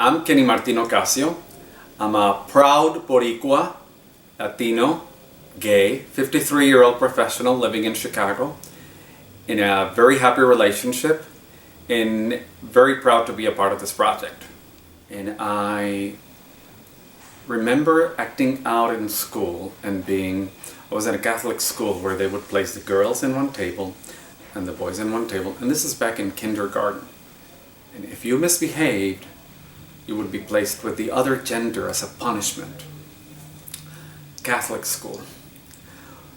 I'm Kenny Martin-Ocasio. I'm a proud Boricua, Latino, gay, 53-year-old professional living in Chicago in a very happy relationship and very proud to be a part of this project. And I remember acting out in school and I was in a Catholic school where they would place the girls in one table and the boys in one table, and this is back in kindergarten. And if you misbehaved, you would be placed with the other gender as a punishment. Catholic school.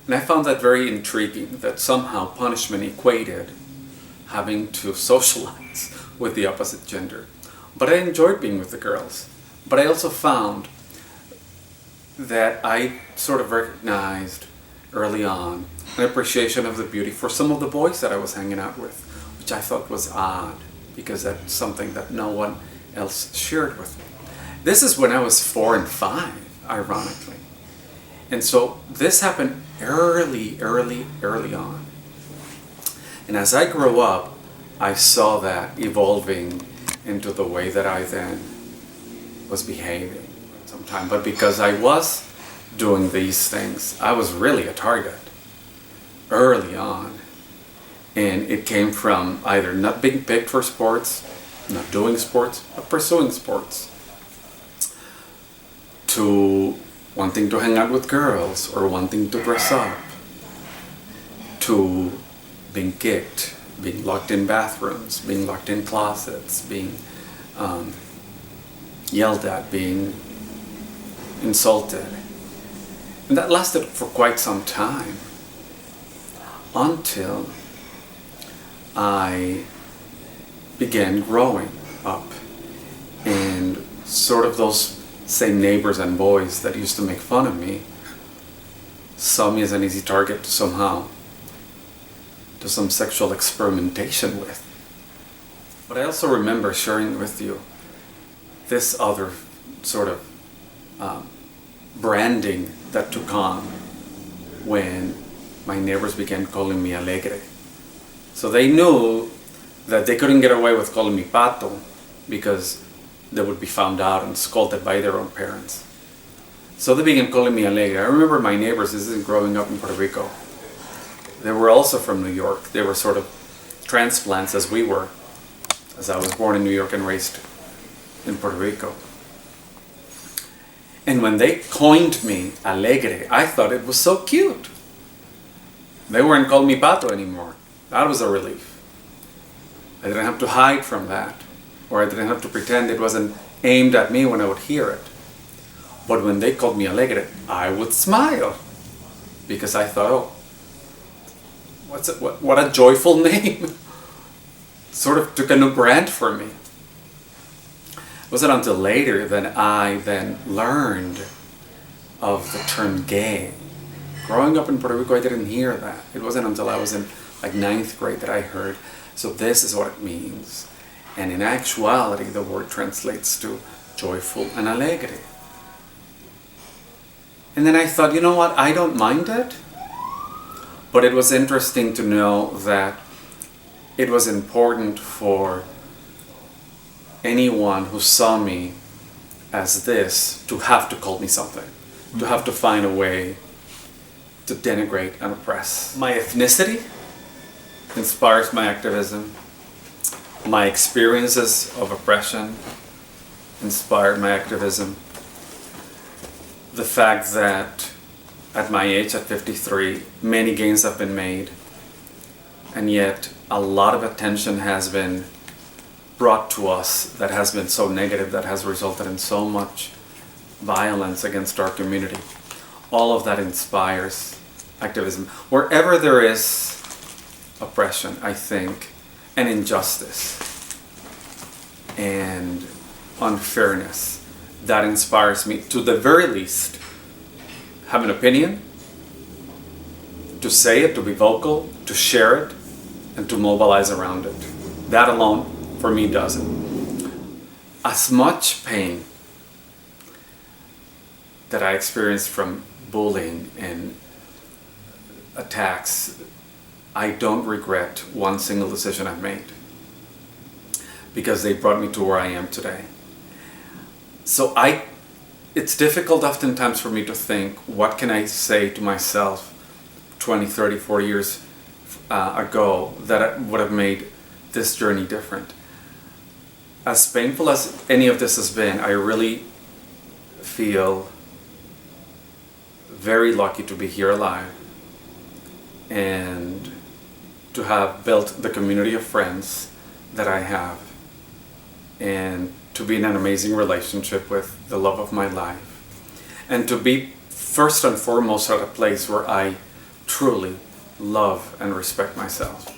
And I found that very intriguing, that somehow punishment equated having to socialize with the opposite gender. But I enjoyed being with the girls. But I also found that I sort of recognized early on an appreciation of the beauty for some of the boys that I was hanging out with, which I thought was odd, because that's something that no one else shared with me. This is when I was 4 and 5, ironically. And so this happened early on. And as I grew up, I saw that evolving into the way that I then was behaving sometime. But because I was doing these things, I was really a target early on. And it came from either not being picked for sports, not doing sports, but pursuing sports, to wanting to hang out with girls or wanting to dress up, to being kicked, being locked in bathrooms, being locked in closets, being yelled at, being insulted. And that lasted for quite some time, until I began growing up, and sort of those same neighbors and boys that used to make fun of me saw me as an easy target to somehow do some sexual experimentation with. But I also remember sharing with you this other sort of branding that took on when my neighbors began calling me Alegre. So they knew that they couldn't get away with calling me Pato because they would be found out and scolded by their own parents. So they began calling me Alegre. I remember my neighbors, this is growing up in Puerto Rico. They were also from New York. They were sort of transplants as we were, as I was born in New York and raised in Puerto Rico. And when they coined me Alegre, I thought it was so cute. They weren't calling me Pato anymore. That was a relief. I didn't have to hide from that, or I didn't have to pretend it wasn't aimed at me when I would hear it. But when they called me Alegre, I would smile, because I thought, oh, what a joyful name. Sort of took a new brand for me. It wasn't until later that I then learned of the term gay. Growing up in Puerto Rico, I didn't hear that. It wasn't until I was in like 9th grade that I heard, so this is what it means. And in actuality, the word translates to joyful and alegre. And then I thought, you know what, I don't mind it. But it was interesting to know that it was important for anyone who saw me as this to have to call me something, to have to find a way to denigrate and oppress. My ethnicity inspires my activism. My experiences of oppression inspired my activism. The fact that at my age, at 53, many gains have been made, and yet a lot of attention has been brought to us that has been so negative, that has resulted in so much violence against our community. All of that inspires activism. Wherever there is oppression, I think, and injustice and unfairness, that inspires me to the very least have an opinion, to say it, to be vocal, to share it, and to mobilize around it. That alone for me does it. As much pain that I experienced from bullying and attacks, I don't regret one single decision I've made, because they brought me to where I am today. it's difficult oftentimes for me to think, what can I say to myself 20, 30, 40 years ago that would have made this journey different. As painful as any of this has been, I really feel very lucky to be here alive and to have built the community of friends that I have, and to be in an amazing relationship with the love of my life, and to be first and foremost at a place where I truly love and respect myself.